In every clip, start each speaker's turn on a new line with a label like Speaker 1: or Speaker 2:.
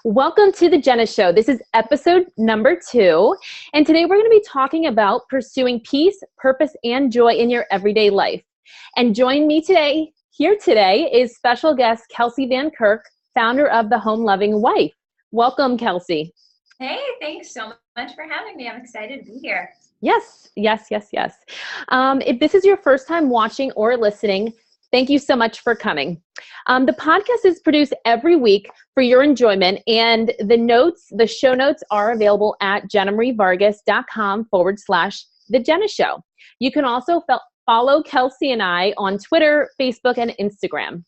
Speaker 1: Welcome to the Jena Show. This is episode number 2, and today we're going to be talking about pursuing peace, purpose, and joy in your everyday life. And join me here today, is special guest Kelsey Van Kirk, founder of The Home Loving Wife. Welcome, Kelsey.
Speaker 2: Hey, thanks so much for having me. I'm excited to be here.
Speaker 1: Yes. If this is your first time watching or listening, thank you so much for coming. The podcast is produced every week for your enjoyment, and the show notes are available at jennamarievargas.com/The Jena Show. You can also follow Kelsey and I on Twitter, Facebook, and Instagram.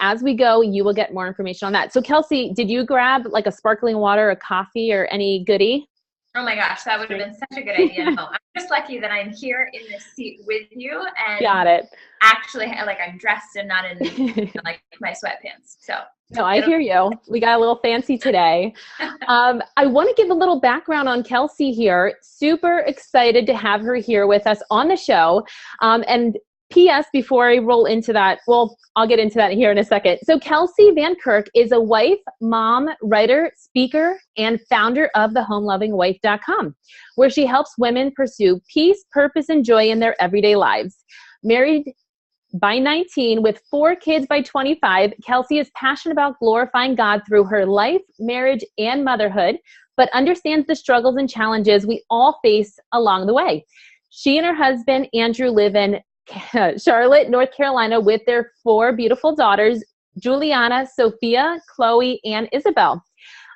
Speaker 1: As we go, you will get more information on that. So Kelsey, did you grab like a sparkling water, a coffee, or any goodie?
Speaker 2: Oh my gosh, that would have been such a good idea. No, I'm just lucky that I'm here in this seat with you and
Speaker 1: got it.
Speaker 2: Actually, like I'm dressed and not in like my sweatpants. So
Speaker 1: no, I hear you. We got a little fancy today. I want to give a little background on Kelsey here. Super excited to have her here with us on the show. And P.S. before I roll into that, well, I'll get into that here in a second. So Kelsey Van Kirk is a wife, mom, writer, speaker, and founder of thehomelovingwife.com, where she helps women pursue peace, purpose, and joy in their everyday lives. Married by 19 with 4 kids by 25, Kelsey is passionate about glorifying God through her life, marriage, and motherhood, but understands the struggles and challenges we all face along the way. She and her husband, Andrew, live in Charlotte, North Carolina, with their 4 beautiful daughters, Juliana, Sophia, Chloe, and Isabel.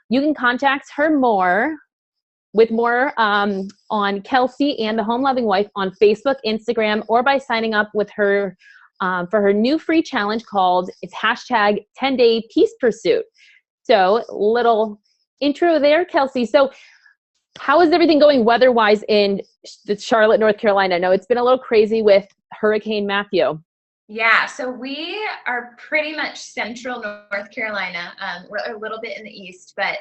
Speaker 1: You can contact her with more on Kelsey and the Home Loving Wife on Facebook, Instagram, or by signing up with her for her new free challenge called it's hashtag 10-Day Peace Pursuit. So little intro there, Kelsey. So how is everything going weather-wise in Charlotte, North Carolina? I know it's been a little crazy with Hurricane Matthew.
Speaker 2: Yeah, so we are pretty much central North Carolina. We're a little bit in the east, but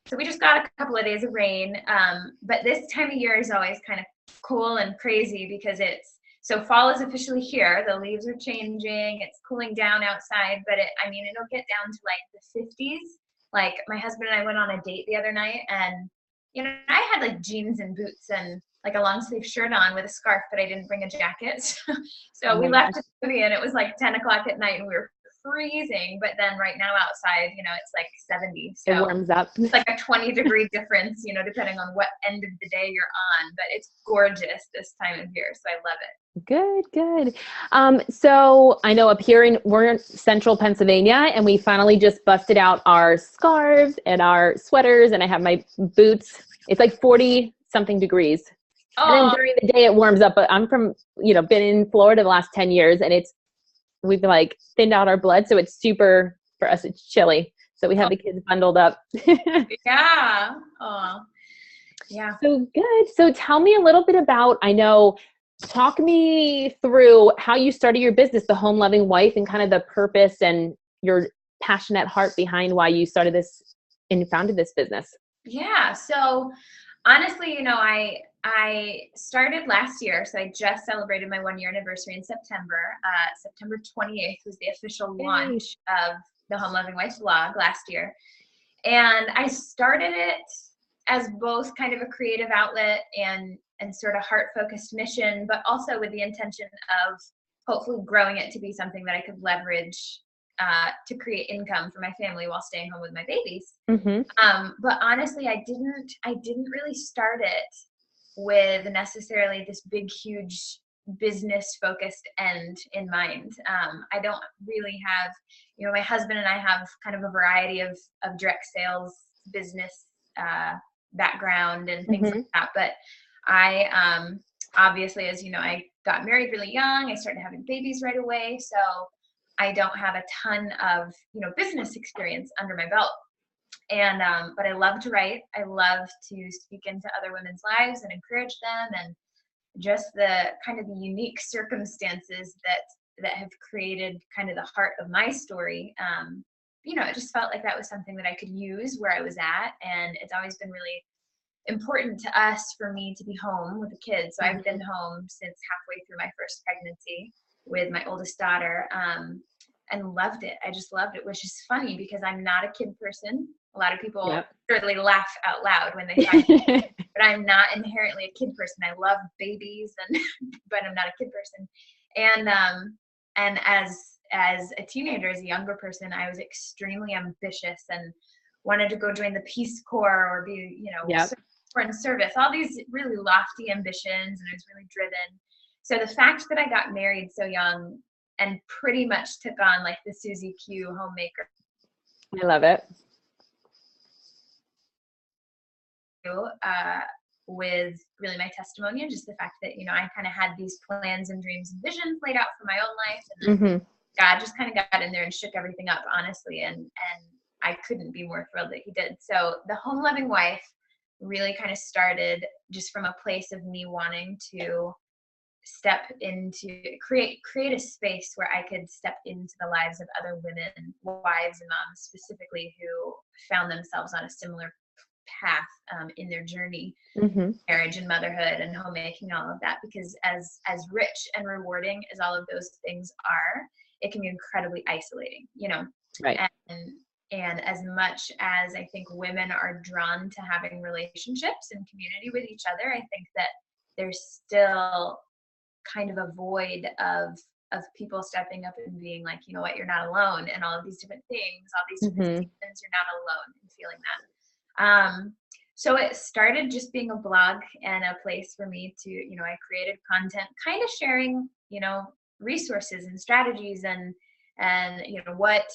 Speaker 2: so we just got a couple of days of rain. But this time of year is always kind of cool and crazy because so fall is officially here. The leaves are changing. It's cooling down outside, but it'll get down to like the 50s. Like my husband and I went on a date the other night, and I had like jeans and boots and like a long sleeve shirt on with a scarf, but I didn't bring a jacket. So we left the movie and it was like 10 o'clock at night and we were freezing. But then right now outside, it's like 70. So
Speaker 1: it warms up.
Speaker 2: It's like a 20-degree difference, depending on what end of the day you're on. But it's gorgeous this time of year. So I love it.
Speaker 1: Good. So I know we're in central Pennsylvania, and we finally just busted out our scarves and our sweaters, and I have my boots. It's like 40 something degrees. And then during the day it warms up, but I'm from, been in Florida the last 10 years, and we've like thinned out our blood. So it's super, for us, it's chilly. So we have the kids bundled up.
Speaker 2: Yeah. Oh, yeah.
Speaker 1: So good. So tell me a little bit about, talk me through how you started your business, The Home Loving Wife, and kind of the purpose and your passionate heart behind why you started this and founded this business.
Speaker 2: Yeah. So honestly, I started last year. So I just celebrated my 1-year anniversary in September. September 28th was the official launch of the Home Loving Wife blog last year. And I started it as both kind of a creative outlet and sort of heart-focused mission, but also with the intention of hopefully growing it to be something that I could leverage to create income for my family while staying home with my babies.
Speaker 1: Mm-hmm.
Speaker 2: But honestly, I didn't really start it with necessarily this big, huge business-focused end in mind. I don't really have, my husband and I have kind of a variety of direct sales business background and things like that. But I obviously, as you know, I got married really young. I started having babies right away. So I don't have a ton of, business experience under my belt. And, but I love to write. I love to speak into other women's lives and encourage them, and just the kind of the unique circumstances that have created kind of the heart of my story. It just felt like that was something that I could use where I was at. And it's always been really important to us for me to be home with the kids. So I've been home since halfway through my first pregnancy with my oldest daughter. and loved it. I just loved it, which is funny because I'm not a kid person. A lot of people
Speaker 1: Yep.
Speaker 2: certainly laugh out loud when they find me, but I'm not inherently a kid person. I love babies, and but I'm not a kid person. And as a teenager, as a younger person, I was extremely ambitious and wanted to go join the Peace Corps or be,
Speaker 1: Yep.
Speaker 2: foreign service, all these really lofty ambitions, and I was really driven. So the fact that I got married so young and pretty much took on like the Susie Q homemaker
Speaker 1: I love it.
Speaker 2: with really my testimony, and just the fact that, I kind of had these plans and dreams and visions laid out for my own life, and then God just kind of got in there and shook everything up, honestly, and I couldn't be more thrilled that he did. So the Home Loving Wife really kind of started just from a place of me wanting to step into create a space where I could step into the lives of other women, wives and moms specifically, who found themselves on a similar path in their journey, marriage and motherhood and homemaking, all of that. Because as rich and rewarding as all of those things are, it can be incredibly isolating,
Speaker 1: Right.
Speaker 2: And as much as I think women are drawn to having relationships and community with each other, I think that there's still kind of a void of people stepping up and being like, you know what, you're not alone, and all of these different things, all these different seasons, you're not alone in feeling that. So it started just being a blog and a place for me to, I created content kind of sharing, resources and strategies and what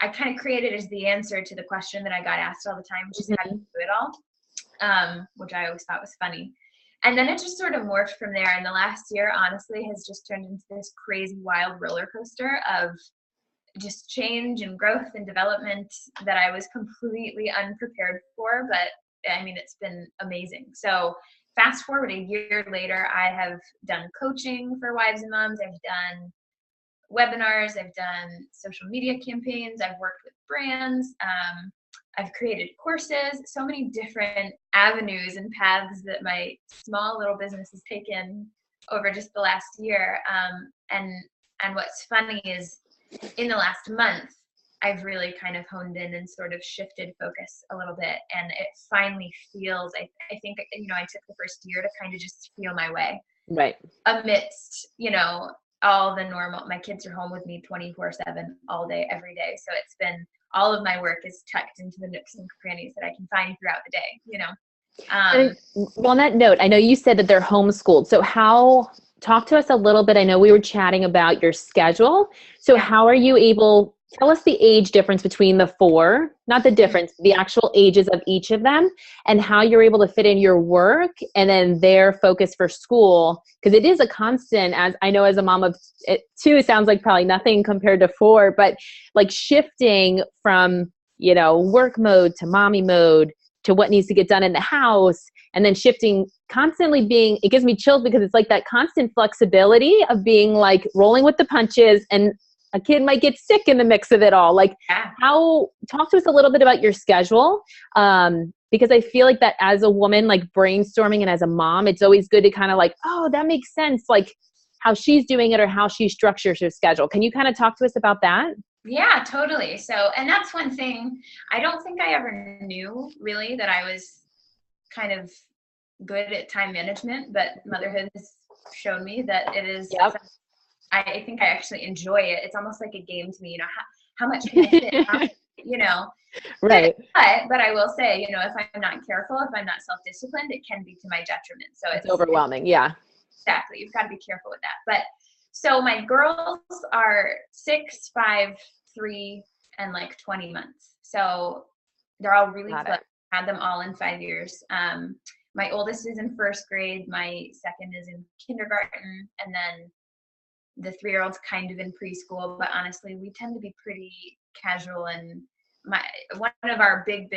Speaker 2: I kind of created as the answer to the question that I got asked all the time, which is how do you do it all? Which I always thought was funny. And then it just sort of morphed from there. And the last year, honestly, has just turned into this crazy, wild roller coaster of just change and growth and development that I was completely unprepared for. But I mean, it's been amazing. So fast forward a year later, I have done coaching for wives and moms. I've done webinars. I've done social media campaigns. I've worked with brands. I've created courses, so many different avenues and paths that my small little business has taken over just the last year. And what's funny is in the last month, I've really kind of honed in and sort of shifted focus a little bit. And it finally feels, I think, I took the first year to kind of just feel my way.
Speaker 1: Right.
Speaker 2: Amidst, all the normal, my kids are home with me 24/7 all day, every day. So it's been, all of my work is tucked into the nooks and crannies that I can find throughout the day,
Speaker 1: Well, on that note, I know you said that they're homeschooled. So talk to us a little bit. I know we were chatting about your schedule. So how are you able, tell us the age difference between the four, not the difference, the actual ages of each of them, and how you're able to fit in your work and then their focus for school. Because it is a constant, as I know as a mom of two, it sounds like probably nothing compared to four, but like shifting from, work mode to mommy mode to what needs to get done in the house, and then shifting constantly being, it gives me chills because it's like that constant flexibility of being like rolling with the punches, and a kid might get sick in the mix of it all. Like talk to us a little bit about your schedule. Because I feel like that as a woman, like brainstorming, and as a mom, it's always good to kind of like, oh, that makes sense. Like how she's doing it or how she structures her schedule. Can you kind of talk to us about that?
Speaker 2: Yeah, totally. So, and that's one thing I don't think I ever knew really, that I was kind of good at time management, but motherhood has shown me that it is.
Speaker 1: Yep.
Speaker 2: I think I actually enjoy it. It's almost like a game to me, how much can I fit,
Speaker 1: Right.
Speaker 2: But I will say, if I'm not careful, if I'm not self-disciplined, it can be to my detriment. So
Speaker 1: it's overwhelming. Yeah.
Speaker 2: Exactly. You've got to be careful with that. But so my girls are 6, 5, 3, and like 20 months. So they're all really close. Had them all in 5 years. My oldest is in first grade. My second is in kindergarten. And then the 3-year-old's kind of in preschool. But honestly, we tend to be pretty casual. And one of our big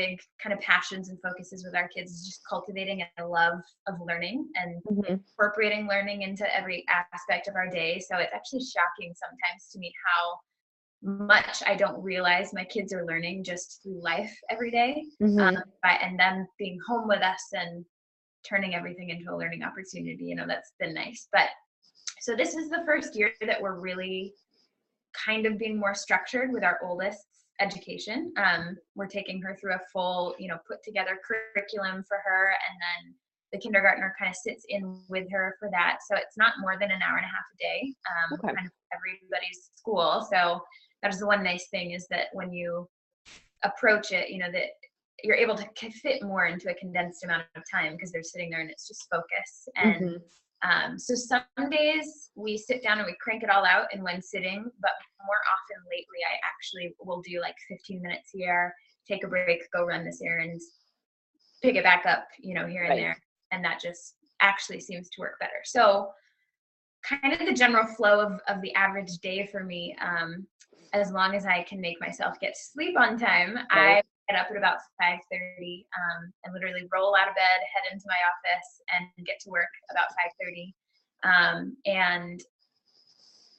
Speaker 2: kind of passions and focuses with our kids is just cultivating a love of learning and incorporating learning into every aspect of our day. So it's actually shocking sometimes to me how much I don't realize my kids are learning just through life every day, and them being home with us and turning everything into a learning opportunity. That's been nice. But so this is the first year that we're really kind of being more structured with our oldest's education. We're taking her through a full, put together curriculum for her, and then the kindergartner kind of sits in with her for that. So it's not more than an hour and a half a day,
Speaker 1: Okay.
Speaker 2: kind of everybody's school. So that is the one nice thing, is that when you approach it, that you're able to fit more into a condensed amount of time, because they're sitting there and it's just focus. And so some days we sit down and we crank it all out in one sitting, but more often lately I actually will do like 15 minutes here, take a break, go run this errand, pick it back up, here and there. And that just actually seems to work better. So kind of the general flow of the average day for me, as long as I can make myself get to sleep on time, I get up at about 5:30, and literally roll out of bed, head into my office, and get to work about 5:30. And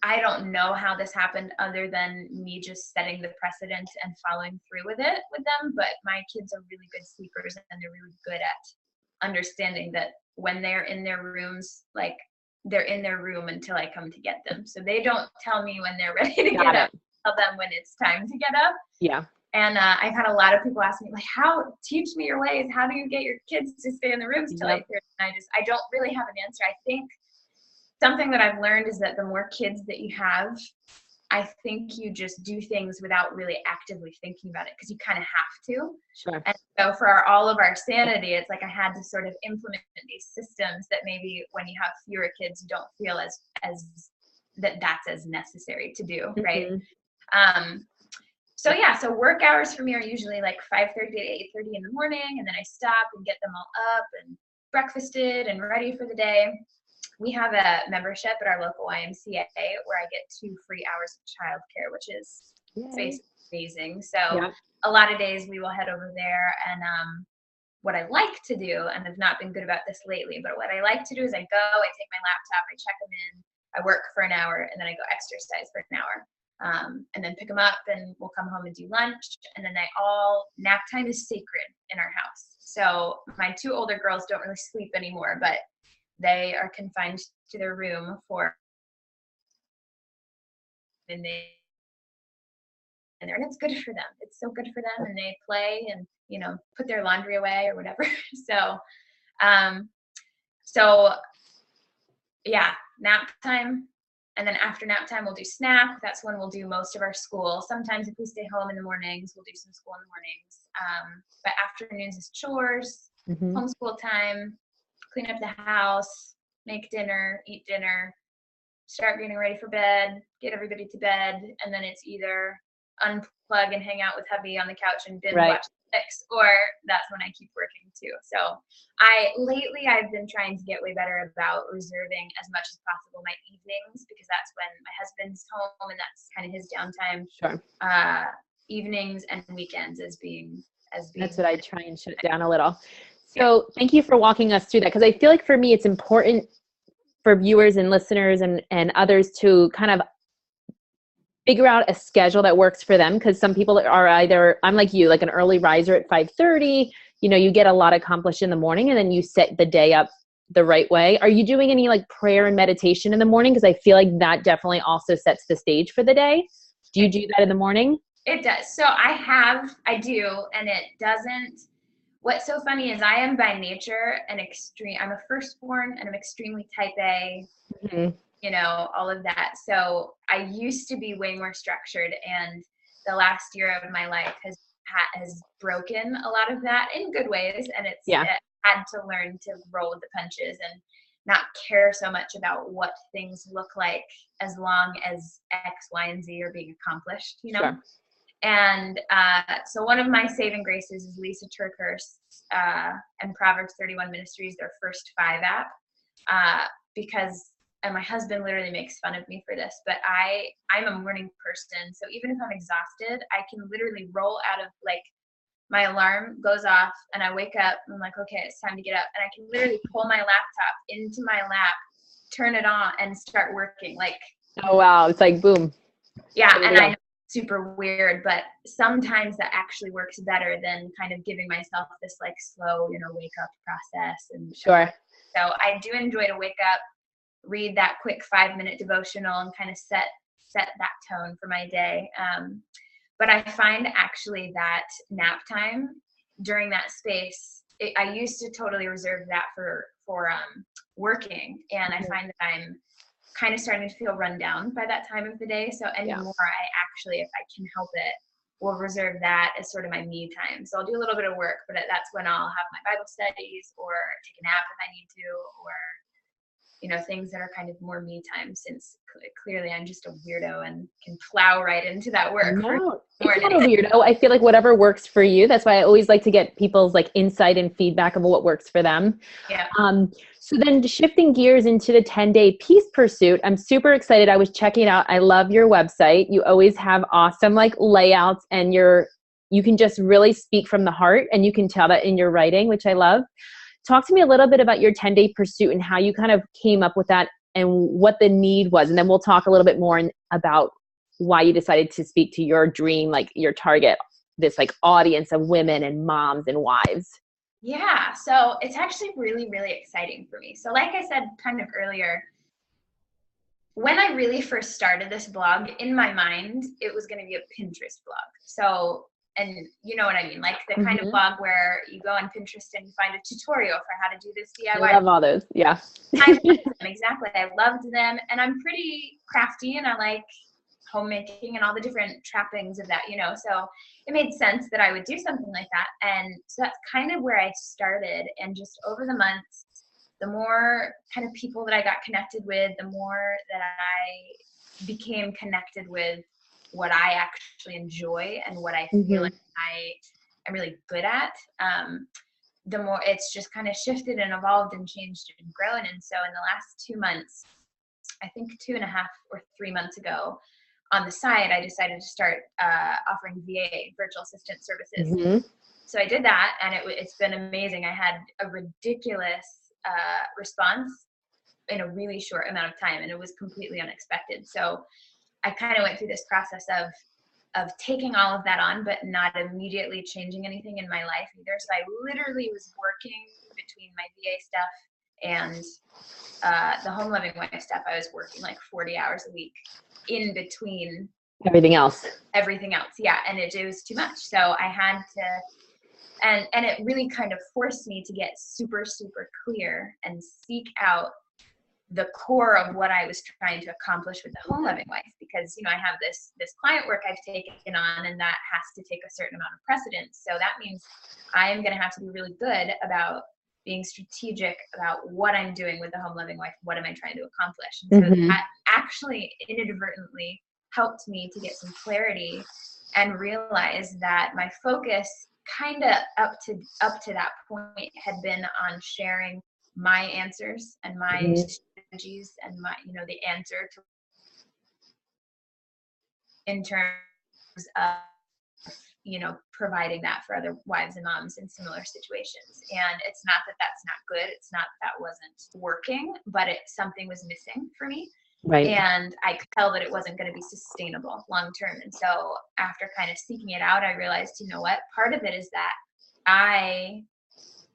Speaker 2: I don't know how this happened, other than me just setting the precedent and following through with it with them. But my kids are really good sleepers, and they're really good at understanding that when they're in their rooms, like, they're in their room until I come to get them. So they don't tell me when they're ready to get up. Tell them when it's time to get up.
Speaker 1: Yeah.
Speaker 2: And I've had a lot of people ask me, like, teach me your ways. How do you get your kids to stay in the rooms till 8:30? And I don't really have an answer. I think something that I've learned is that the more kids that you have, I think you just do things without really actively thinking about it, because you kind of have to.
Speaker 1: Sure.
Speaker 2: And so for all of our sanity, it's like I had to sort of implement these systems that maybe when you have fewer kids, you don't feel as that's as necessary to do, right? So work hours for me are usually like 5:30 to 8:30 in the morning, and then I stop and get them all up and breakfasted and ready for the day. We have a membership at our local YMCA where I get 2 free hours of childcare, which is amazing. So a lot of days we will head over there, and what I like to do, and I've not been good about this lately, but what I like to do is I take my laptop, I check them in, I work for an hour, and then I go exercise for an hour. And then pick them up, and we'll come home and do lunch. And then nap time is sacred in our house. So my 2 older girls don't really sleep anymore, but they are confined to their room and it's good for them. It's so good for them, and they play and, put their laundry away or whatever. So nap time. And then after nap time, we'll do snack. That's when we'll do most of our school. Sometimes if we stay home in the mornings, we'll do some school in the mornings. But afternoons is chores, homeschool time, clean up the house, make dinner, eat dinner, start getting ready for bed, get everybody to bed. And then it's either unplug and hang out with hubby on the couch and binge watch Netflix, or that's when I keep working too. So lately I've been trying to get way better about reserving as much as possible my evenings, because that's when my husband's home and that's kind of his downtime.
Speaker 1: Sure.
Speaker 2: Evenings and weekends as being
Speaker 1: that's what I try and shut down a little. So thank you for walking us through that, because I feel like for me it's important for viewers and listeners and others to kind of figure out a schedule that works for them, because some people are either, I'm like you, like an early riser at 5:30, you get a lot accomplished in the morning, and then you set the day up the right way. Are you doing any like prayer and meditation in the morning? Because I feel like that definitely also sets the stage for the day. Do you do that in the morning?
Speaker 2: It does. So I do, and it doesn't. What's so funny is I am by nature I'm a firstborn, and I'm extremely type A. All of that. So I used to be way more structured, and the last year of my life has broken a lot of that in good ways. And it had to learn to roll with the punches and not care so much about what things look like, as long as X, Y, and Z are being accomplished, Sure. And so one of my saving graces is Lisa Turkhurst's and Proverbs 31 Ministries, their First 5 app, because and my husband literally makes fun of me for this, but I'm a morning person. So even if I'm exhausted, I can literally roll out of, like, my alarm goes off and I wake up and I'm like, okay, it's time to get up. And I can literally pull my laptop into my lap, turn it on, and start working. Like,
Speaker 1: oh, wow. It's like, boom.
Speaker 2: Yeah. And I know it's super weird, but sometimes that actually works better than kind of giving myself this like slow, wake up process. And
Speaker 1: sure.
Speaker 2: So I do enjoy to wake up, read that quick 5-minute devotional, and kind of set set that tone for my day. But I find actually that nap time during that space, I used to totally reserve that for working, and I find that I'm kind of starting to feel run down by that time of the day. So anymore, I actually, if I can help it, will reserve that as sort of my me time. So I'll do a little bit of work, but that's when I'll have my Bible studies or take a nap if I need to, or things that are kind of more me time, since clearly I'm just a weirdo and can plow right into that work.
Speaker 1: No, it's not a weirdo. I feel like whatever works for you. That's why I always like to get people's like insight and feedback of what works for them.
Speaker 2: Yeah.
Speaker 1: So then shifting gears into the 10-day peace pursuit, I'm super excited. I was checking it out. I love your website. You always have awesome like layouts, and you can just really speak from the heart, and you can tell that in your writing, which I love. Talk to me a little bit about your 10-day pursuit and how you kind of came up with that and what the need was. And then we'll talk a little bit more about why you decided to speak to your dream, like your target, this like audience of women and moms and wives.
Speaker 2: Yeah, so it's actually really, really exciting for me. So like I said kind of earlier, when I really first started this blog, in my mind, it was going to be a Pinterest blog. So, and you know what I mean? Like the kind of blog where you go on Pinterest and you find a tutorial for how to do this DIY.
Speaker 1: I love all those. Yeah.
Speaker 2: I loved them, exactly. I loved them. And I'm pretty crafty, and I like homemaking and all the different trappings of that, so it made sense that I would do something like that. And so that's kind of where I started. And just over the months, the more kind of people that I got connected with, the more that I became connected with what I actually enjoy and what I feel like I'm really good at, the more it's just kind of shifted and evolved and changed and grown. And so in the last 2 months, I think 2.5 or 3 months ago, on the side, I decided to start offering VA, virtual assistant services. So I did that, and it's been amazing. I had a ridiculous response in a really short amount of time, and it was completely unexpected. So I kind of went through this process of taking all of that on, but not immediately changing anything in my life either. So I literally was working between my VA stuff and the home living wife stuff. I was working like 40 hours a week in between
Speaker 1: everything else.
Speaker 2: Yeah. And it was too much. So I had to, and it really kind of forced me to get super, super clear and seek out the core of what I was trying to accomplish with the home living wife, because, I have this client work I've taken on, and that has to take a certain amount of precedence. So that means I'm going to have to be really good about being strategic about what I'm doing with the home living wife. What am I trying to accomplish? And so that actually inadvertently helped me to get some clarity and realize that my focus kind of up to that point had been on sharing my answers and my strategies and my, the answer to, in terms of, providing that for other wives and moms in similar situations. And it's not that that's not good. It's not that wasn't working, but something was missing for me.
Speaker 1: Right.
Speaker 2: And I could tell that it wasn't going to be sustainable long term. And so after kind of seeking it out, I realized, you know what, part of it is that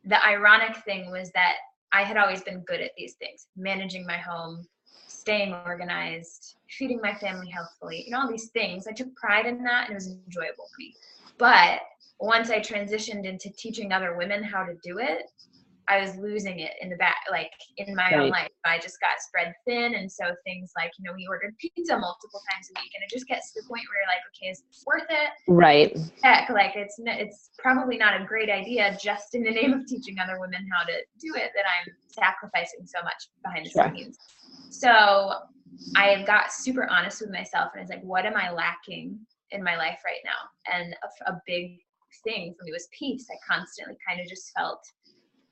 Speaker 2: the ironic thing was that I had always been good at these things, managing my home, staying organized, feeding my family healthfully, all these things. I took pride in that, and it was enjoyable for me. But once I transitioned into teaching other women how to do it, I was losing it in the back, like in my own life. I just got spread thin. And so things like, we ordered pizza multiple times a week, and it just gets to the point where you're like, okay, is this worth it?
Speaker 1: Right.
Speaker 2: Heck, like it's probably not a great idea just in the name of teaching other women how to do it that I'm sacrificing so much behind the scenes. So I got super honest with myself, and I was like, what am I lacking in my life right now? And a big thing for me was peace. I constantly kind of just felt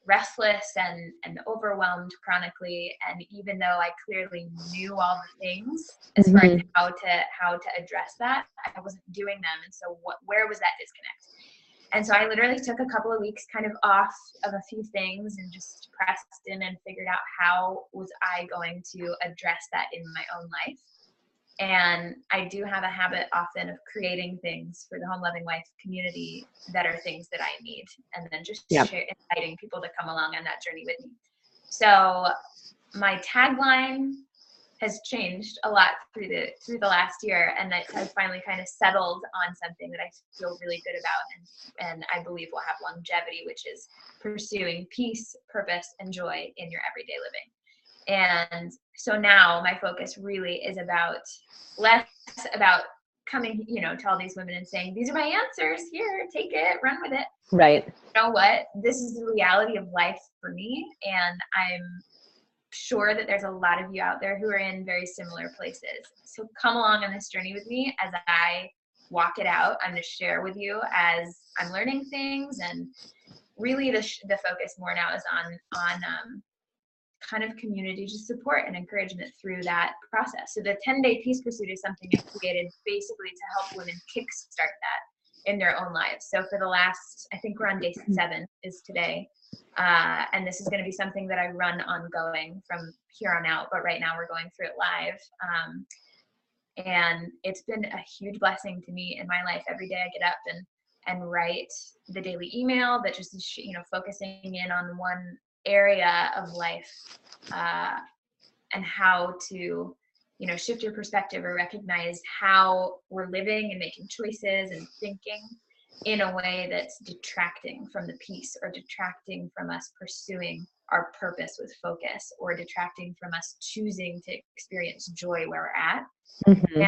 Speaker 2: restless and overwhelmed chronically. And even though I clearly knew all the things as far as how to address that, I wasn't doing them. And so where was that disconnect? And so I literally took a couple of weeks kind of off of a few things and just pressed in and figured out how was I going to address that in my own life. And I do have a habit often of creating things for the home loving wife community that are things that I need, and then just inviting people to come along on that journey with me. So my tagline has changed a lot through the last year, and that I've finally kind of settled on something that I feel really good about, and I believe will have longevity, which is pursuing peace, purpose, and joy in your everyday living. And so now my focus really is less about coming, to all these women and saying, these are my answers, here, take it, run with it.
Speaker 1: Right.
Speaker 2: You know what? This is the reality of life for me, and I'm sure that there's a lot of you out there who are in very similar places. So come along on this journey with me as I walk it out. I'm going to share with you as I'm learning things, and really the focus more now is on kind of community just support and encouragement through that process. So the 10-day peace pursuit is something I created basically to help women kickstart that in their own lives. So for the last, I think we're on day 7 is today. And this is going to be something that I run ongoing from here on out, but right now we're going through it live. And it's been a huge blessing to me in my life. Every day I get up and write the daily email that just is, focusing in on one area of life, and how to, shift your perspective or recognize how we're living and making choices and thinking in a way that's detracting from the peace, or detracting from us pursuing our purpose with focus, or detracting from us choosing to experience joy where we're at. Mm-hmm.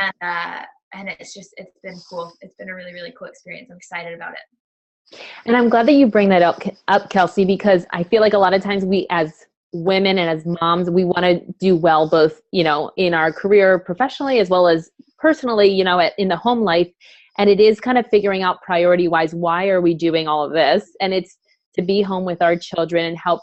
Speaker 2: And it's been cool. It's been a really, really cool experience. I'm excited about it.
Speaker 1: And I'm glad that you bring that up, Kelsey, because I feel like a lot of times we as women and as moms, we want to do well, both, in our career professionally, as well as personally, in the home life. And it is kind of figuring out priority wise, why are we doing all of this? And it's to be home with our children and help,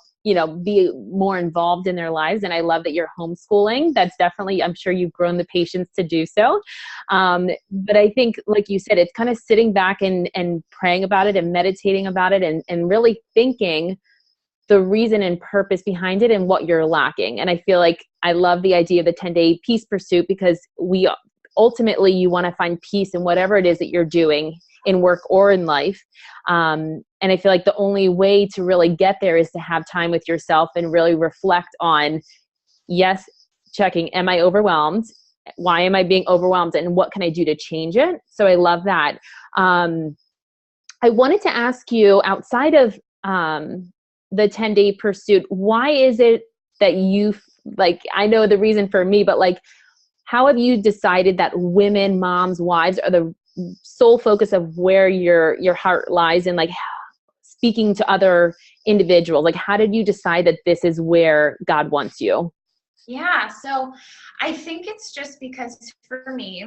Speaker 1: be more involved in their lives. And I love that you're homeschooling. That's definitely, I'm sure you've grown the patience to do so. But I think, like you said, it's kind of sitting back and praying about it and meditating about it, and really thinking the reason and purpose behind it and what you're lacking. And I feel like I love the idea of the 10-day peace pursuit, because ultimately you want to find peace in whatever it is that you're doing in work or in life. And I feel like the only way to really get there is to have time with yourself and really reflect on, yes, checking, am I overwhelmed? Why am I being overwhelmed? And what can I do to change it? So I love that. I wanted to ask you, outside of the 10-day pursuit, why is it that you, I know the reason for me, but how have you decided that women, moms, wives are the sole focus of where your heart lies in speaking to other individuals? How did you decide that this is where God wants you?
Speaker 2: Yeah, so I think it's just because for me,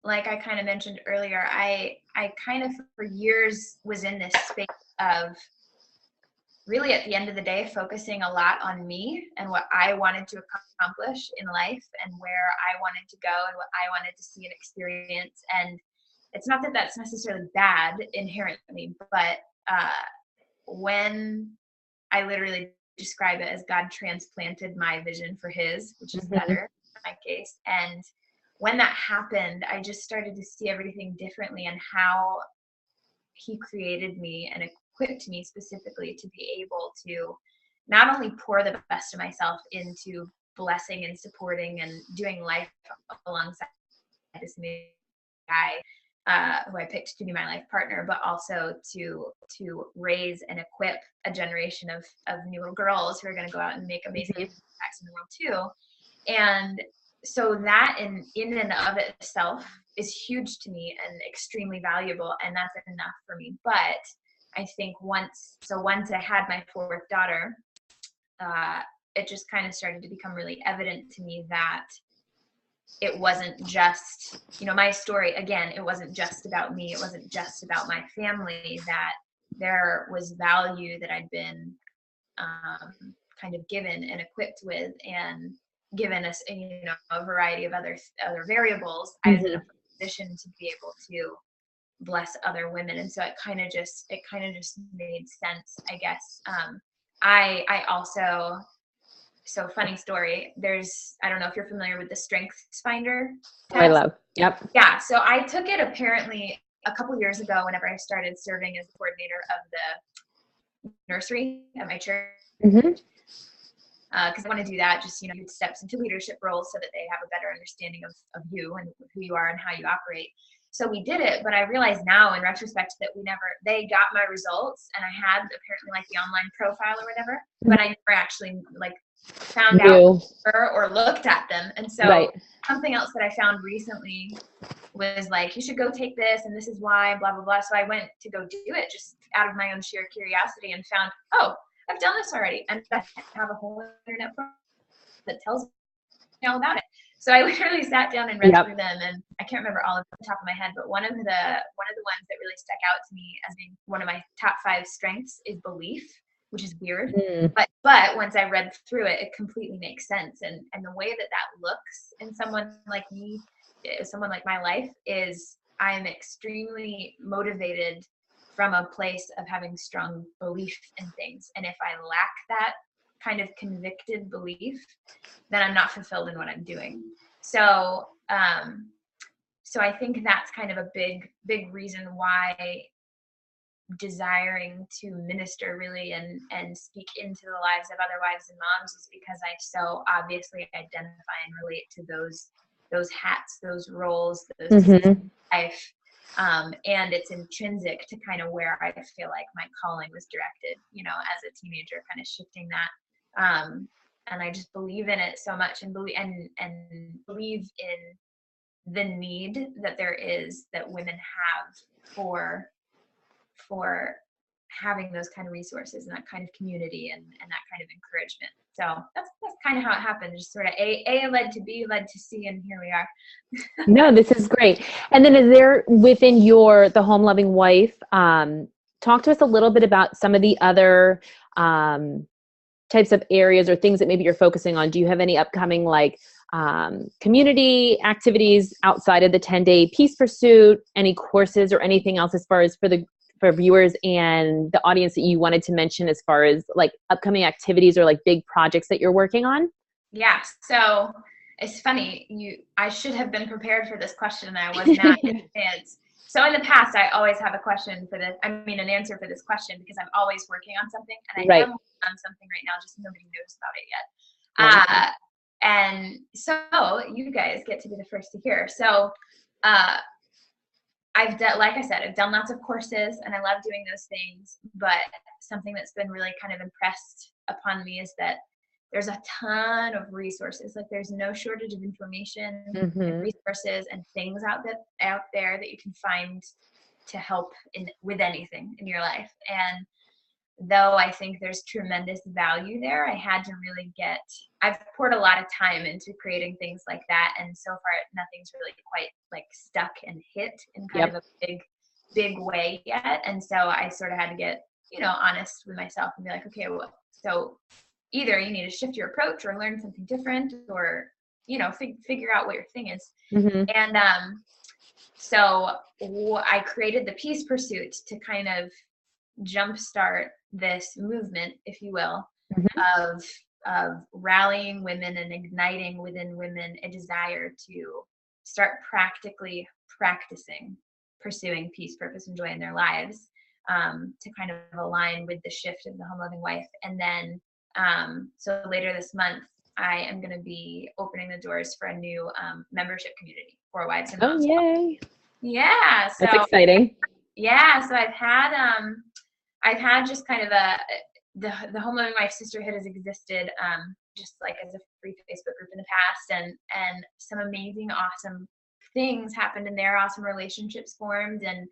Speaker 2: like I kind of mentioned earlier, I kind of for years was in this space of really, at the end of the day, focusing a lot on me and what I wanted to accomplish in life and where I wanted to go and what I wanted to see and experience. And it's not that that's necessarily bad inherently, but when I literally describe it as God transplanted my vision for his, which is better in my case. And when that happened, I just started to see everything differently, and how he created me and equipped me specifically to be able to not only pour the best of myself into blessing and supporting and doing life alongside this new guy who I picked to be my life partner, but also to raise and equip a generation of new little girls who are going to go out and make amazing impacts in the world too. And so that in and of itself is huge to me and extremely valuable, and that's enough for me. But I think once I had my 4th daughter, it just kind of started to become really evident to me that it wasn't just, my story, again, it wasn't just about me. It wasn't just about my family, that there was value that I'd been kind of given and equipped with, and given us, a variety of other variables. I was in a position to be able to bless other women. And so it kind of just made sense, I guess. I also, so funny story, I don't know if you're familiar with the Strengths Finder test.
Speaker 1: I love. Yep.
Speaker 2: Yeah. So I took it apparently a couple years ago whenever I started serving as the coordinator of the nursery at my church. because I want to do that, just, good steps into leadership roles so that they have a better understanding of you and who you are and how you operate. So we did it, but I realize now in retrospect that they got my results, and I had apparently like the online profile or whatever, but I never actually like found out or looked at them. And so something else that I found recently was like, you should go take this, and this is why, blah, blah, blah. So I went to go do it just out of my own sheer curiosity and found, oh, I've done this already. And I have a whole internet profile that tells me all about it. So I literally sat down and read through them, and I can't remember all of them off the top of my head, but one of the ones that really stuck out to me as being one of my top 5 strengths is belief, which is weird. But once I read through it, it completely makes sense. And the way that looks in someone like me, someone like my life, is I'm extremely motivated from a place of having strong belief in things. And if I lack that kind of convicted belief, then I'm not fulfilled in what I'm doing. So I think that's kind of a big reason why desiring to minister really and speak into the lives of other wives and moms is because I so obviously identify and relate to those hats, those roles, those seasons of life. And it's intrinsic to kind of where I feel like my calling was directed, as a teenager, kind of shifting that. And I just believe in it so much, and believe in the need that there is that women have for having those kind of resources and that kind of community and that kind of encouragement. So that's kind of how it happened. Just sort of A led to B, led to C, and here we are.
Speaker 1: No, this is great. And then is there within the Home Loving Wife, talk to us a little bit about some of the other types of areas or things that maybe you're focusing on. Do you have any upcoming community activities outside of the 10-day Peace Pursuit, any courses or anything else as far as for viewers and the audience that you wanted to mention as far as like upcoming activities or like big projects that you're working on?
Speaker 2: Yeah. So it's funny. I should have been prepared for this question, and I was not in advance. So in the past, I always have an answer for this question, because I'm always working on something, and I am working on something right now, just nobody knows about it yet. And so you guys get to be the first to hear. So, I've done lots of courses, and I love doing those things, but something that's been really kind of impressed upon me is that there's a ton of resources. Like, there's no shortage of information and resources and things out there that you can find to help with anything in your life. And though I think there's tremendous value there, I've poured a lot of time into creating things like that, and so far nothing's really quite like stuck and hit in kind of a big way yet. And so I sort of had to get honest with myself and be like, okay, well, so either you need to shift your approach or learn something different, or figure out what your thing is. And so I created the Peace Pursuit to kind of jumpstart this movement, if you will, of rallying women and igniting within women a desire to start practically practicing pursuing peace, purpose, and joy in their lives, to kind of align with the shift of the Home Loving Wife. And then so later this month, I am going to be opening the doors for a new membership community for wives and moms.
Speaker 1: Oh, yay.
Speaker 2: Yeah. So,
Speaker 1: that's exciting.
Speaker 2: Yeah. So I've had just kind of the Home Loving Wife Sisterhood has existed just like as a free Facebook group in the past, and some amazing, awesome things happened in there, awesome relationships formed, and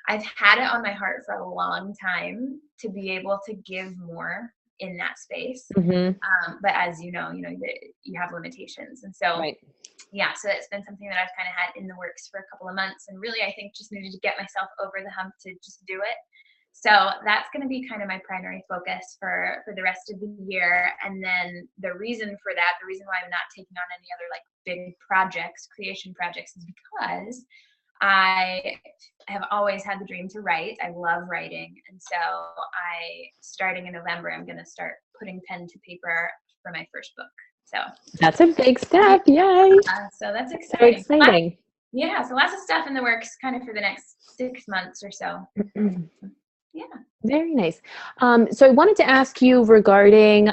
Speaker 2: I've had it on my heart for a long time to be able to give more in that space. But as you have limitations. And so, yeah, so it's been something that I've kind of had in the works for a couple of months, and really, I think just needed to get myself over the hump to just do it. So that's going to be kind of my primary focus for the rest of the year. And then the reason why I'm not taking on any other like big creation projects, is because I have always had the dream to write. I love writing. And so starting in November, I'm going to start putting pen to paper for my first book. So
Speaker 1: that's a big step. Yay.
Speaker 2: So that's exciting.
Speaker 1: So exciting.
Speaker 2: So lots of stuff in the works kind of for the next 6 months or so. Yeah.
Speaker 1: Very nice. So I wanted to ask you regarding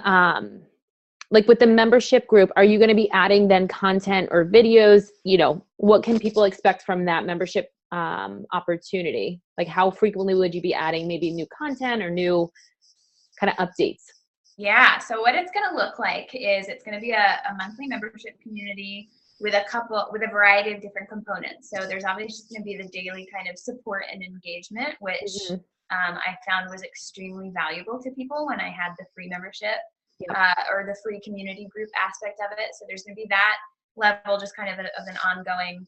Speaker 1: like with the membership group, are you going to be adding then content or videos? What can people expect from that membership opportunity? Like how frequently would you be adding maybe new content or new kind of updates?
Speaker 2: Yeah, so what it's going to look like is it's going to be a monthly membership community with a variety of different components. So there's obviously going to be the daily kind of support and engagement, which I found was extremely valuable to people when I had the free membership or the free community group aspect of it. So there's going to be that level, just kind of an ongoing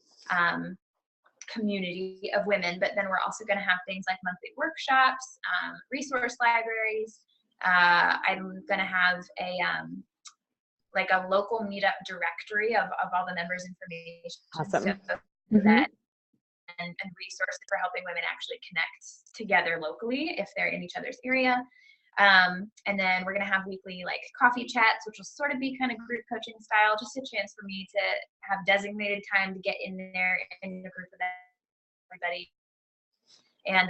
Speaker 2: community of women. But then we're also going to have things like monthly workshops, resource libraries. I'm going to have like a local meetup directory of all the members' information.
Speaker 1: Awesome.
Speaker 2: So that and resources for helping women actually connect together locally if they're in each other's area. And then we're going to have weekly like coffee chats, which will sort of be kind of group coaching style, just a chance for me to have designated time to get in there in the group with everybody. And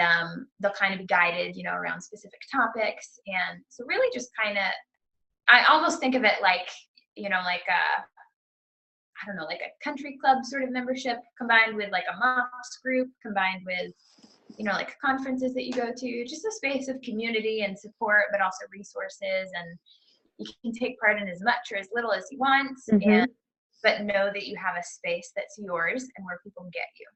Speaker 2: they'll kind of be guided, around specific topics. And so really just kind of, I almost think of it like, like I don't know, like a country club sort of membership combined with like a MOPS group, combined with, like conferences that you go to, just a space of community and support, but also resources. And you can take part in as much or as little as you want, but know that you have a space that's yours and where people get you,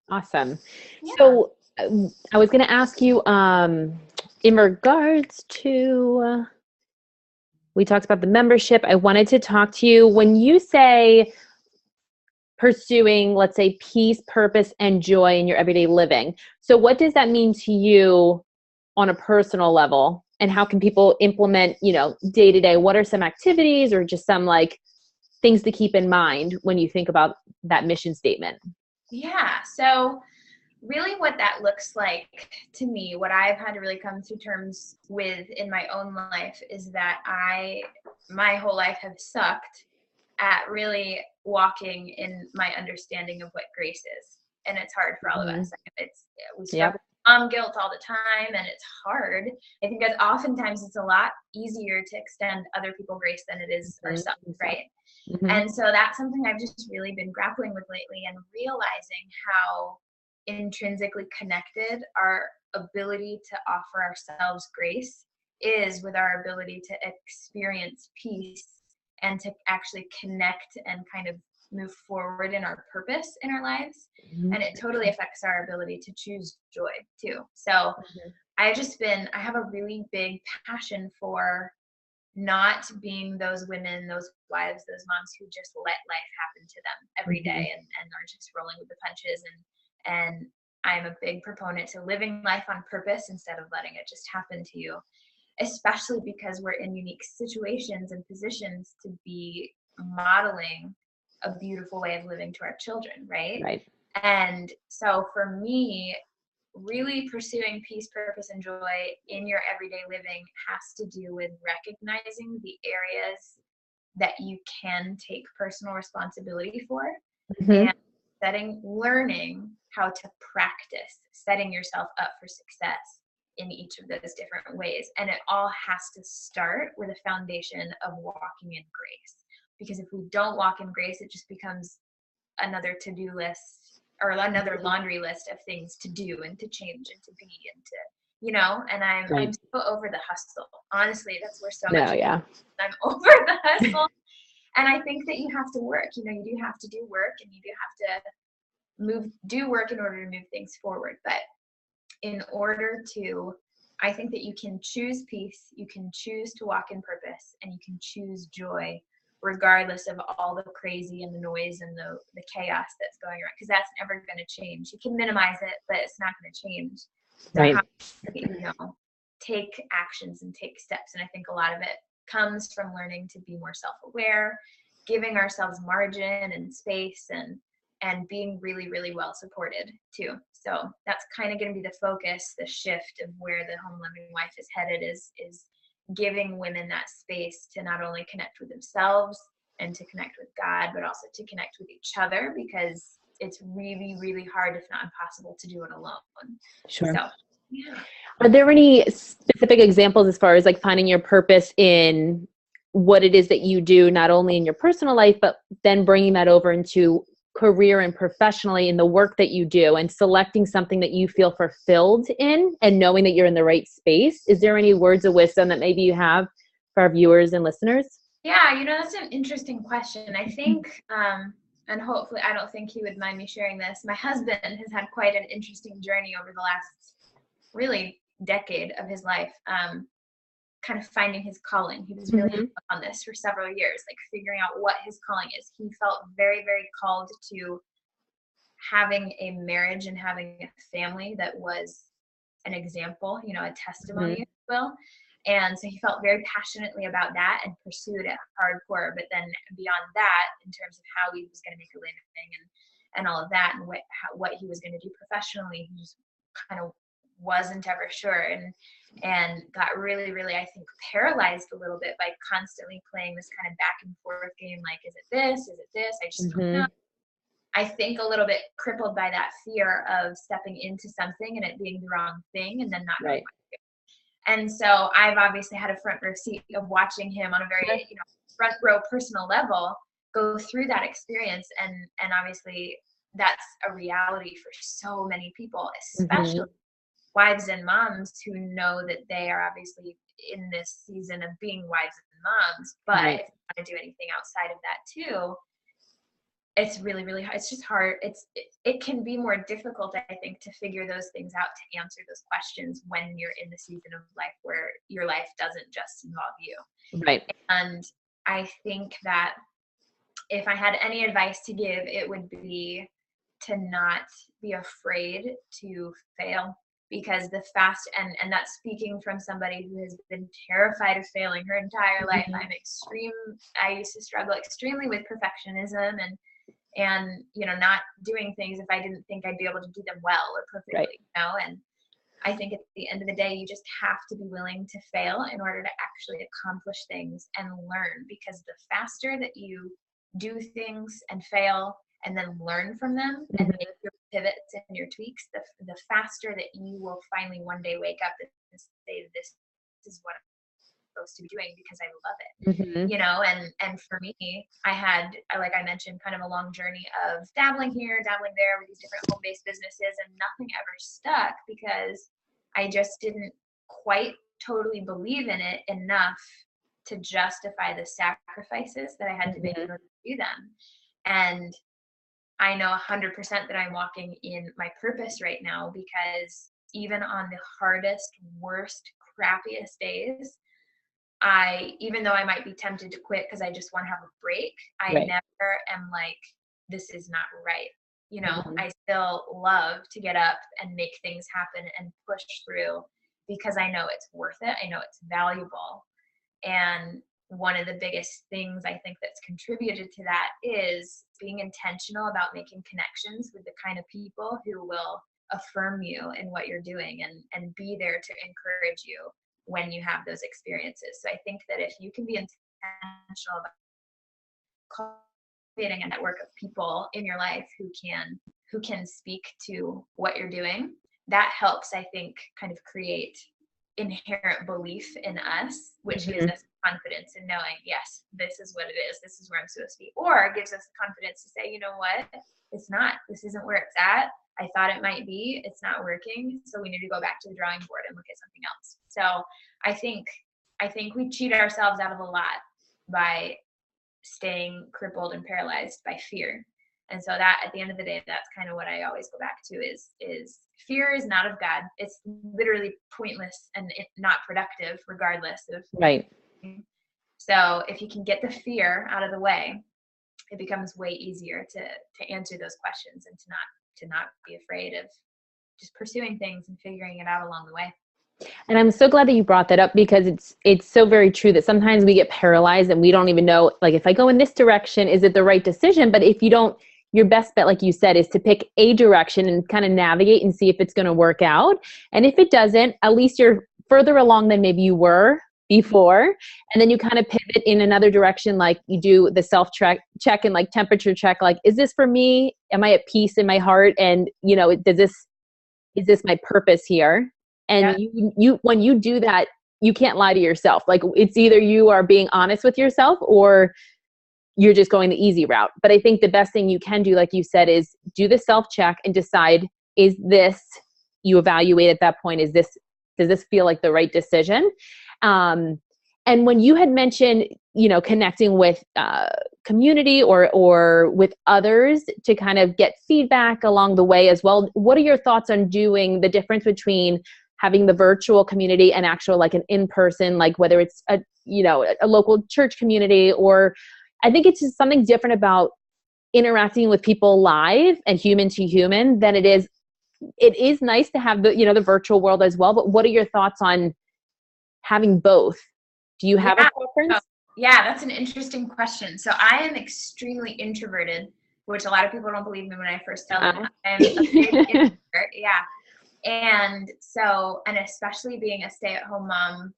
Speaker 1: Awesome.
Speaker 2: Yeah.
Speaker 1: So I was going to ask you, in regards to, we talked about the membership. I wanted to talk to you when you say pursuing, let's say, peace, purpose, and joy in your everyday living. So what does that mean to you on a personal level? And how can people implement, day to day? What are some activities or just some like things to keep in mind when you think about that mission statement?
Speaker 2: Yeah. So really what that looks like to me, what I've had to really come to terms with in my own life is that my whole life have sucked at really walking in my understanding of what grace is. And it's hard for all of us. We struggle with mom guilt all the time, and it's hard. I think that oftentimes it's a lot easier to extend other people grace than it is ourselves, right? And so that's something I've just really been grappling with lately, and realizing how intrinsically connected our ability to offer ourselves grace is with our ability to experience peace and to actually connect and kind of move forward in our purpose in our lives. And it totally affects our ability to choose joy too. So I have a really big passion for not being those women, those wives, those moms who just let life happen to them every day and are just rolling with the punches. And I'm a big proponent to living life on purpose instead of letting it just happen to you, especially because we're in unique situations and positions to be modeling a beautiful way of living to our children, right?
Speaker 1: Right.
Speaker 2: And so for me, really pursuing peace, purpose, and joy in your everyday living has to do with recognizing the areas that you can take personal responsibility for and learning how to practice setting yourself up for success in each of those different ways. And it all has to start with a foundation of walking in grace. Because if we don't walk in grace, it just becomes another to-do list or another laundry list of things to do and to change and to be and to, and I'm so over the hustle. Honestly, that's where so much I'm over the hustle. And I think that you have to work, you do have to do work, and you do have to do work in order to move things forward. But in order to, I think that you can choose peace, you can choose to walk in purpose, and you can choose joy regardless of all the crazy and the noise and the chaos that's going around, because that's never going to change. You can minimize it, but it's not going to change. So how, take actions and take steps. And I think a lot of it comes from learning to be more self-aware, giving ourselves margin and space, and being really, really well supported too. So that's kind of going to be the focus, the shift of where the home loving wife is headed is giving women that space to not only connect with themselves and to connect with God, but also to connect with each other, because it's really, really hard, if not impossible, to do it alone.
Speaker 1: Sure.
Speaker 2: So, yeah.
Speaker 1: Are there any specific examples as far as like finding your purpose in what it is that you do, not only in your personal life, but then bringing that over into career and professionally in the work that you do, and selecting something that you feel fulfilled in and knowing that you're in the right space. Is there any words of wisdom that maybe you have for our viewers and listeners?
Speaker 2: Yeah, that's an interesting question. I think, and hopefully I don't think he would mind me sharing this. My husband has had quite an interesting journey over the last really decade of his life, kind of finding his calling. He was really on this for several years, like figuring out what his calling is. He felt very, very called to having a marriage and having a family that was an example, a testimony, if you will. And so he felt very passionately about that and pursued it hardcore. But then beyond that, in terms of how he was going to make a living and all of that, and what he was going to do professionally, he just kind of wasn't ever sure, and got really, really, I think, paralyzed a little bit by constantly playing this kind of back and forth game. Like, is it this? Is it this? I just don't know. I think a little bit crippled by that fear of stepping into something and it being the wrong thing and then not knowing what to do. And so I've obviously had a front row seat of watching him on a very, front row personal level go through that experience. And obviously that's a reality for so many people, especially wives and moms who know that they are obviously in this season of being wives and moms, but if you want to do anything outside of that too, it's really, really hard. It's just hard. It can be more difficult, I think, to figure those things out, to answer those questions when you're in the season of life where your life doesn't just involve you.
Speaker 1: Right.
Speaker 2: And I think that if I had any advice to give, it would be to not be afraid to fail, because the fast, and that's speaking from somebody who has been terrified of failing her entire life. I used to struggle extremely with perfectionism and not doing things if I didn't think I'd be able to do them well or perfectly, and I think at the end of the day, you just have to be willing to fail in order to actually accomplish things and learn, because the faster that you do things and fail and then learn from them and make your pivots and your tweaks, the faster that you will finally one day wake up and say, this is what I'm supposed to be doing because I love it. And for me, I had, like I mentioned, kind of a long journey of dabbling here, dabbling there with these different home-based businesses, and nothing ever stuck because I just didn't quite totally believe in it enough to justify the sacrifices that I had to make in order to do them. And I know 100% that I'm walking in my purpose right now, because even on the hardest, worst, crappiest days, even though I might be tempted to quit because I just want to have a break, I never am like, this is not right. I still love to get up and make things happen and push through, because I know it's worth it. I know it's valuable. And one of the biggest things I think that's contributed to that is being intentional about making connections with the kind of people who will affirm you in what you're doing and be there to encourage you when you have those experiences. So I think that if you can be intentional about cultivating a network of people in your life who can speak to what you're doing, that helps, I think, kind of create inherent belief in us, which gives us confidence in knowing, yes, this is what it is. This is where I'm supposed to be. Or it gives us the confidence to say, you know what? It's not. This isn't where it's at. I thought it might be. It's not working. So we need to go back to the drawing board and look at something else. So I think we cheat ourselves out of a lot by staying crippled and paralyzed by fear. And so that, at the end of the day, that's kind of what I always go back to is fear is not of God. It's literally pointless and not productive regardless of.
Speaker 1: Right.
Speaker 2: So if you can get the fear out of the way, it becomes way easier to answer those questions and to not be afraid of just pursuing things and figuring it out along the way.
Speaker 1: And I'm so glad that you brought that up, because it's so very true that sometimes we get paralyzed and we don't even know, like, if I go in this direction, is it the right decision? But if you don't, your best bet, like you said, is to pick a direction and kind of navigate and see if it's going to work out. And if it doesn't, at least you're further along than maybe you were before. And then you kind of pivot in another direction, like you do the self-check and like temperature check, like, is this for me? Am I at peace in my heart? And, is this my purpose here? And you when you do that, you can't lie to yourself. Like it's either you are being honest with yourself or you're just going the easy route. But I think the best thing you can do, like you said, is do the self-check and decide, is this, you evaluate at that point, does this feel like the right decision? And when you had mentioned, connecting with community or with others to kind of get feedback along the way as well, what are your thoughts on doing the difference between having the virtual community and actual like an in-person, like whether it's a local church community, or I think it's just something different about interacting with people live and human to human than it is nice to have the virtual world as well. But what are your thoughts on having both? Do you have a preference?
Speaker 2: Yeah, that's an interesting question. So I am extremely introverted, which a lot of people don't believe me when I first tell them. I'm a big introvert. Yeah. And so, and especially being a stay-at-home mom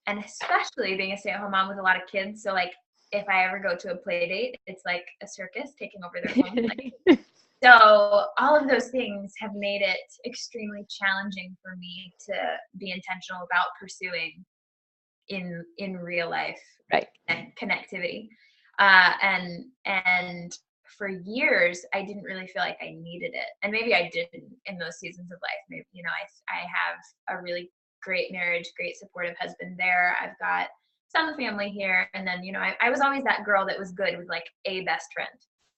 Speaker 2: with a lot of kids. So like, if I ever go to a play date, it's like a circus taking over their home. So all of those things have made it extremely challenging for me to be intentional about pursuing in real life,
Speaker 1: right,
Speaker 2: connectivity. And for years, I didn't really feel like I needed it. And maybe I didn't in those seasons of life. Maybe, I have a really great marriage, great supportive husband there. I've got some family here. And then, I was always that girl that was good with like a best friend,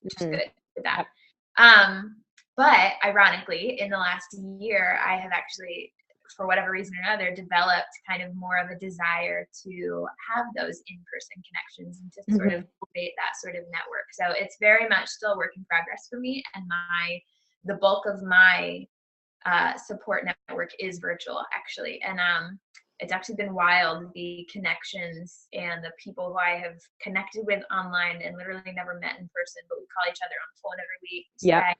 Speaker 2: which is good with that. But ironically, in the last year, I have actually, for whatever reason or another, developed kind of more of a desire to have those in-person connections and to sort of cultivate that sort of network. So it's very much still a work in progress for me. And the bulk of my support network is virtual, actually. And it's actually been wild, the connections and the people who I have connected with online and literally never met in person, but we call each other on the phone every week.
Speaker 1: Yeah.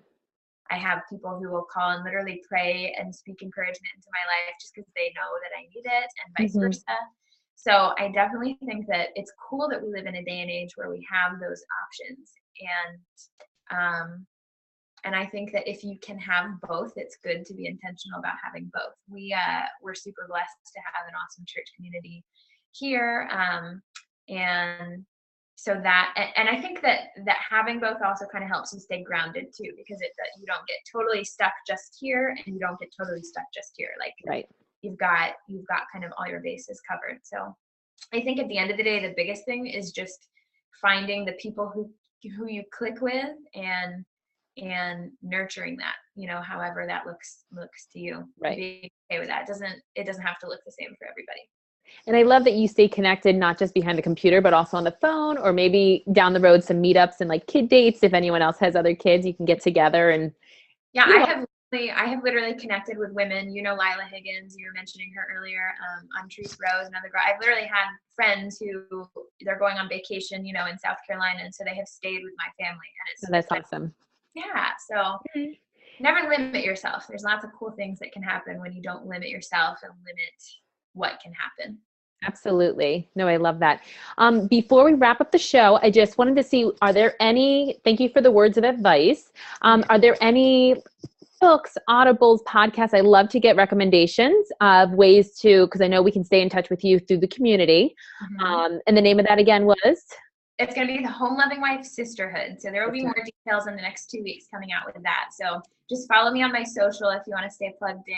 Speaker 2: I have people who will call and literally pray and speak encouragement into my life just because they know that I need it, and vice versa. So I definitely think that it's cool that we live in a day and age where we have those options. And I think that if you can have both, it's good to be intentional about having both. We're super blessed to have an awesome church community here. And so that, and I think that having both also kind of helps you stay grounded too, because you don't get totally stuck just here and you don't get totally stuck just here. Like,
Speaker 1: right,
Speaker 2: you've got kind of all your bases covered. So I think at the end of the day, the biggest thing is just finding the people who you click with and nurturing that, however that looks to you.
Speaker 1: Right.
Speaker 2: Be okay with that. It doesn't have to look the same for everybody.
Speaker 1: And I love that you stay connected, not just behind the computer, but also on the phone, or maybe down the road, some meetups and like kid dates. If anyone else has other kids, you can get together and.
Speaker 2: Yeah, I have literally connected with women. Lila Higgins, you were mentioning her earlier. Treese Rose, another girl. I've literally had friends who they're going on vacation, in South Carolina, and so they have stayed with my family, and
Speaker 1: that's awesome.
Speaker 2: Yeah, so never limit yourself. There's lots of cool things that can happen when you don't limit yourself and limit what can happen.
Speaker 1: Absolutely. No, I love that. Before we wrap up the show, I just wanted to see, thank you for the words of advice. Are there any books, audibles, podcasts? I love to get recommendations of ways to, because I know we can stay in touch with you through the community. And the name of that again was?
Speaker 2: It's going to be the Home Loving Wife Sisterhood. So there will be more details in the next 2 weeks coming out with that. So just follow me on my social if you want to stay plugged in,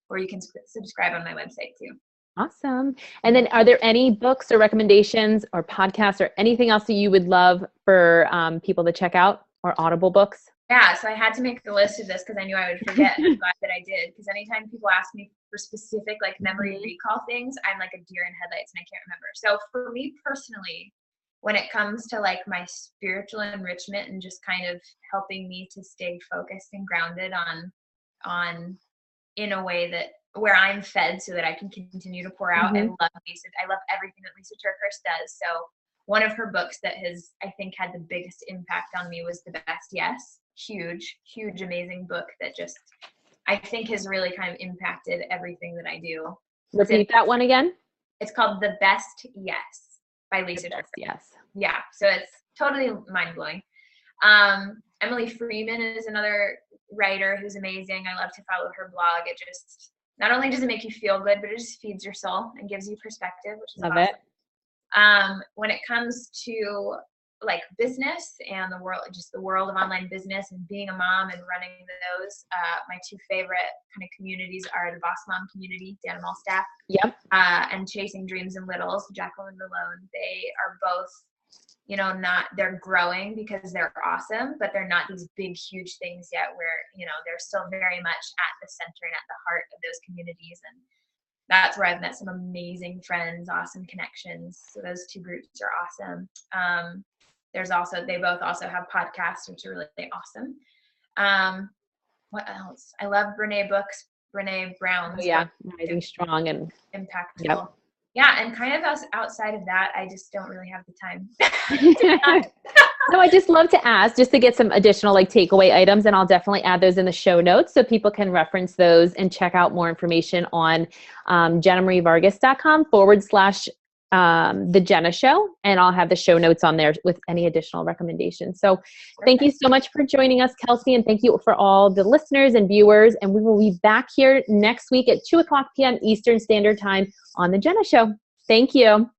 Speaker 2: or you can subscribe on my website too.
Speaker 1: Awesome. And then are there any books or recommendations or podcasts or anything else that you would love for people to check out, or Audible books?
Speaker 2: Yeah, so I had to make a list of this because I knew I would forget. And I'm glad that I did, because anytime people ask me for specific like memory recall things, I'm like a deer in headlights and I can't remember. So for me personally, when it comes to like my spiritual enrichment and just kind of helping me to stay focused and grounded on in a way that where I'm fed so that I can continue to pour out, I love Lisa. I love everything that Lisa TerKeurst does. So one of her books that has, I think, had the biggest impact on me was The Best Yes. Huge, amazing book that just, I think, has really kind of impacted everything that I do.
Speaker 1: Repeat that one again.
Speaker 2: It's called The Best Yes by Lisa TerKeurst.
Speaker 1: Yes.
Speaker 2: Yeah, so it's totally mind-blowing. Emily Freeman is another writer who's amazing. I love to follow her blog. not only does it make you feel good, but it just feeds your soul and gives you perspective, which is
Speaker 1: Love
Speaker 2: awesome.
Speaker 1: it.
Speaker 2: When it comes to like business and the world, just the world of online business and being a mom and running those, my two favorite kind of communities are the Boss Mom community, Dan Malstaff,
Speaker 1: Yep.
Speaker 2: and Chasing Dreams and Littles, Jacqueline Malone. They are both, you know, they're growing because they're awesome, but they're not these big, huge things yet where, you know, they're still very much at the center and at the heart of those communities. And that's where I've met some amazing friends, awesome connections. So those two groups are awesome. They both also have podcasts, which are really awesome. What else? I love Brene Brown's.
Speaker 1: Oh, yeah. Rising Strong and
Speaker 2: impactful.
Speaker 1: Yep.
Speaker 2: Yeah, and kind of outside of that, I just don't really have the time.
Speaker 1: No, I just love to ask just to get some additional like takeaway items, and I'll definitely add those in the show notes so people can reference those and check out more information on JenaMarieVargas.com/The Jena Show, and I'll have the show notes on there with any additional recommendations. So thank you so much for joining us, Kelsey, and thank you for all the listeners and viewers, and we will be back here next week at 2:00 p.m. Eastern Standard Time on The Jena Show. Thank you.